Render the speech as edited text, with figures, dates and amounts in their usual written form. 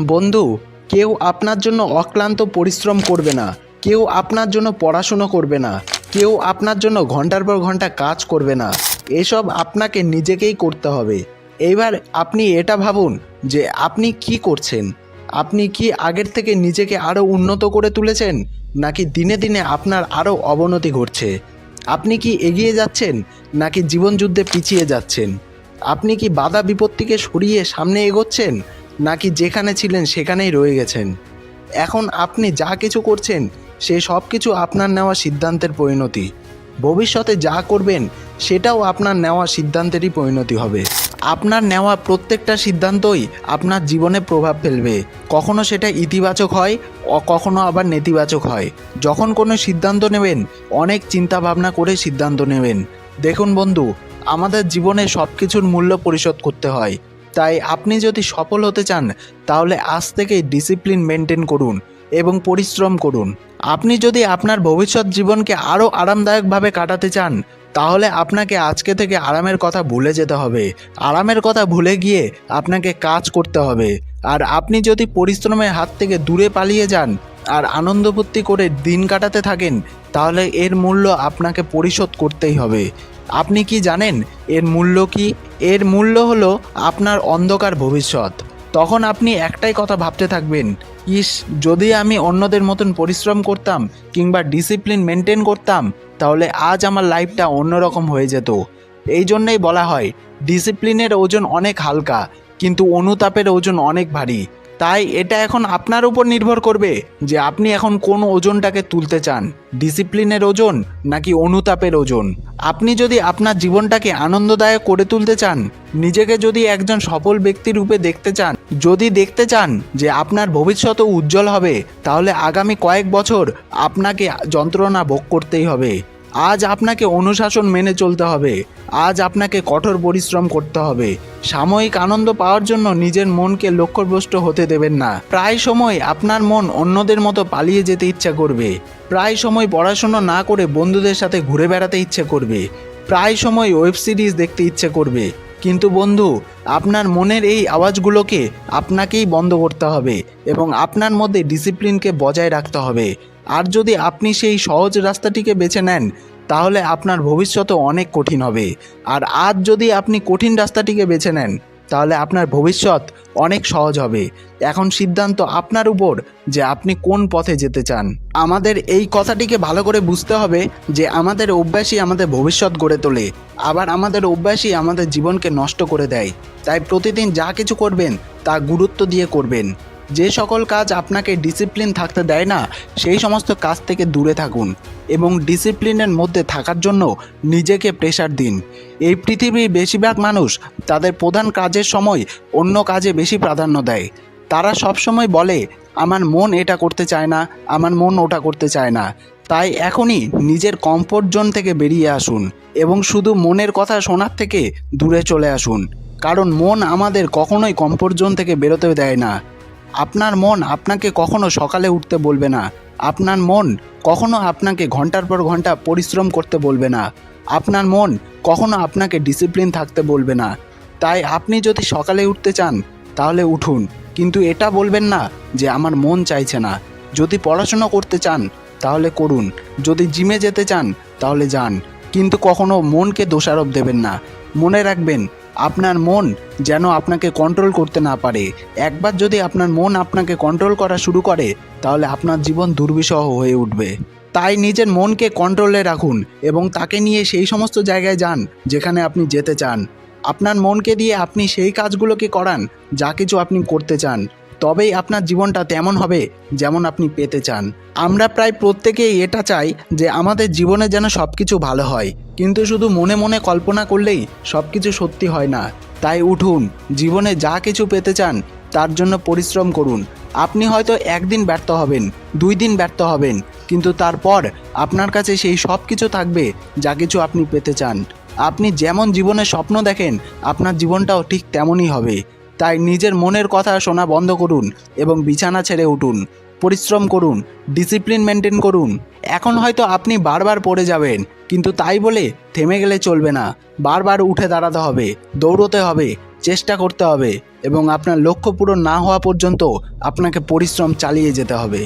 বন্ধু, কেউ আপনার জন্য অক্লান্ত পরিশ্রম করবে না, কেউ আপনার জন্য পড়াশুনো করবে না, কেউ আপনার জন্য ঘন্টার পর ঘন্টা কাজ করবে না। এসব আপনাকে নিজেকেই করতে হবে। এইবার আপনি এটা ভাবুন যে আপনি কি করছেন। আপনি কি আগের থেকে নিজেকে আরও উন্নত করে তুলেছেন, নাকি দিনে দিনে আপনার আরও অবনতি ঘটছে? আপনি কি এগিয়ে যাচ্ছেন, নাকি জীবনযুদ্ধে পিছিয়ে যাচ্ছেন? আপনি কি বাধা বিপত্তিকে সরিয়ে সামনে এগোচ্ছেন, নাকি যেখানে ছিলেন সেখানেই রয়ে গেছেন? এখন আপনি যা কিছু করছেন সে সব কিছু আপনার নেওয়া সিদ্ধান্তের পরিণতি। ভবিষ্যতে যা করবেন সেটাও আপনার নেওয়া সিদ্ধান্তেরই পরিণতি হবে। আপনার নেওয়া প্রত্যেকটা সিদ্ধান্তই আপনার জীবনে প্রভাব ফেলবে। কখনো সেটা ইতিবাচক হয়, কখনো আবার নেতিবাচক হয়। যখন কোনো সিদ্ধান্ত নেবেন অনেক চিন্তা ভাবনা করে সিদ্ধান্ত নেবেন। দেখুন বন্ধু, আমাদের জীবনে সব কিছুর মূল্য পরিশোধ করতে হয়। তাই আপনি যদি সফল হতে চান তাহলে আজ থেকেই ডিসিপ্লিন মেনটেন করুন এবং পরিশ্রম করুন। আপনি যদি আপনার ভবিষ্যৎ জীবনকে আরও আরামদায়কভাবে কাটাতে চান তাহলে আপনাকে আজকে থেকে আরামের কথা ভুলে যেতে হবে। আরামের কথা ভুলে গিয়ে আপনাকে কাজ করতে হবে। আর আপনি যদি পরিশ্রমের হাত থেকে দূরে পালিয়ে যান আর আনন্দ ফুর্তি করে দিন কাটাতে থাকেন তাহলে এর মূল্য আপনাকে পরিশোধ করতেই হবে। আপনি কি জানেন এর মূল্য কি? এর মূল্য হলো আপনার অন্ধকার ভবিষ্যৎ। তখন আপনি একটাই কথা ভাবতে থাকবেন, ইস, যদি আমি অন্যদের মতন পরিশ্রম করতাম কিংবা ডিসিপ্লিন মেনটেন করতাম তাহলে আজ আমার লাইফটা অন্যরকম হয়ে যেত। এই জন্যেই বলা হয় ডিসিপ্লিনের ওজন অনেক হালকা কিন্তু অনুতাপের ওজন অনেক ভারী। তাই এটা এখন আপনার উপর নির্ভর করবে যে আপনি এখন কোন ওজনটাকে তুলতে চান, ডিসিপ্লিনের ওজন নাকি অনুতাপের ওজন। আপনি যদি আপনার জীবনটাকে আনন্দদায়ক করে তুলতে চান, নিজেকে যদি একজন সফল ব্যক্তি রূপে দেখতে চান, যদি দেখতে চান যে আপনার ভবিষ্যৎ উজ্জ্বল হবে, তাহলে আগামী কয়েক বছর আপনাকে যন্ত্রণা ভোগ করতেই হবে। আজ আপনাকে অনুশাসন মেনে চলতে হবে, আজ আপনাকে কঠোর পরিশ্রম করতে হবে। সাময়িক আনন্দ পাওয়ার জন্য নিজের মনকে লক্ষ্যভ্রষ্ট হতে দেবেন না। প্রায় সময় আপনার মন অন্যদের মতো পালিয়ে যেতে ইচ্ছা করবে, প্রায় সময় পড়াশুনো না করে বন্ধুদের সাথে ঘুরে বেড়াতে ইচ্ছে করবে, প্রায় সময় ওয়েব সিরিজ দেখতে ইচ্ছে করবে। কিন্তু বন্ধু, আপনার মনের এই আওয়াজগুলোকে আপনাকেই বন্ধ করতে হবে এবং আপনার মধ্যে ডিসিপ্লিনকে বজায় রাখতে হবে। আর যদি আপনি সেই সহজ রাস্তাটিকে বেছে নেন তাহলে আপনার ভবিষ্যৎও অনেক কঠিন হবে। আর আজ যদি আপনি কঠিন রাস্তাটিকে বেছে নেন তাহলে আপনার ভবিষ্যৎ অনেক সহজ হবে। এখন সিদ্ধান্ত আপনার উপর যে আপনি কোন পথে যেতে চান। আমাদের এই কথাটিকে ভালো করে বুঝতে হবে যে আমাদের অভ্যাসই আমাদের ভবিষ্যৎ গড়ে তোলে, আবার আমাদের অভ্যাসই আমাদের জীবনকে নষ্ট করে দেয়। তাই প্রতিদিন যা কিছু করবেন তা গুরুত্ব দিয়ে করবেন। যে সকল কাজ আপনাকে ডিসিপ্লিন থাকতে দেয় না সেই সমস্ত কাজ থেকে দূরে থাকুন এবং ডিসিপ্লিনের মধ্যে থাকার জন্য নিজেকে প্রেশার দিন। এই পৃথিবীর বেশিরভাগ মানুষ তাদের প্রধান কাজের সময় অন্য কাজে বেশি প্রাধান্য দেয়। তারা সবসময় বলে, আমার মন এটা করতে চায় না, আমার মন ওটা করতে চায় না। তাই এখনই নিজের কমফোর্ট জোন থেকে বেরিয়ে আসুন এবং শুধু মনের কথা শোনার থেকে দূরে চলে আসুন। কারণ মন আমাদের কখনোই কমফোর্ট জোন থেকে বেরোতে দেয় না। আপনার মন আপনাকে কখনো সকালে উঠতে বলবে না, আপনার মন কখনো আপনাকে ঘন্টার পর ঘন্টা পরিশ্রম করতে বলবে না, আপনার মন কখনো আপনাকে ডিসিপ্লিন থাকতে বলবে না। তাই আপনি যদি সকালে উঠতে চান তাহলে উঠুন, কিন্তু এটা বলবেন না যে আমার মন চাইছে না। যদি পড়াশোনা করতে চান তাহলে করুন, যদি জিমে যেতে চান তাহলে যান, কিন্তু কখনো মনকে দোষারোপ দেবেন না। মনে রাখবেন, আপনার মন যেন আপনাকে কন্ট্রোল করতে না পারে। একবার যদি আপনার মন আপনাকে কন্ট্রোল করা শুরু করে তাহলে আপনার জীবন দুর্বিষহ হয়ে উঠবে। তাই নিজের মনকে কন্ট্রোলে রাখুন এবং তাকে নিয়ে সেই সমস্ত জায়গায় যান যেখানে আপনি যেতে চান। আপনার মনকে দিয়ে আপনি সেই কাজগুলোকে করান যা কিছু আপনি করতে চান, তবেই আপনার জীবনটা তেমন হবে যেমন আপনি পেতে চান। আমরা প্রায় প্রত্যেকেই এটা চাই যে আমাদের জীবনে যেন সব কিছু ভালো হয়, কিন্তু শুধু মনে মনে কল্পনা করলেই সব কিছু সত্যি হয় না। তাই উঠুন, জীবনে যা কিছু পেতে চান তার জন্য পরিশ্রম করুন। আপনি হয়তো একদিন ব্যর্থ হবেন, 2 দিন ব্যর্থ হবেন, কিন্তু তারপর আপনার কাছে সেই সব কিছু থাকবে যা কিছু আপনি পেতে চান। আপনি যেমন জীবনের স্বপ্ন দেখেন আপনার জীবনটাও ঠিক তেমনই হবে। তাই নিজের মনের কথা শোনা বন্ধ করুন এবং বিছানা ছেড়ে উঠুন, পরিশ্রম করুন, ডিসিপ্লিন মেনটেন করুন। এখন হয়তো আপনি বারবার পড়ে যাবেন, কিন্তু তাই বলে থেমে গেলে চলবে না। বারবার উঠে দাঁড়াতে হবে, দৌড়তে হবে, চেষ্টা করতে হবে এবং আপনার লক্ষ্য পূরণ না হওয়া পর্যন্ত আপনাকে পরিশ্রম চালিয়ে যেতে হবে।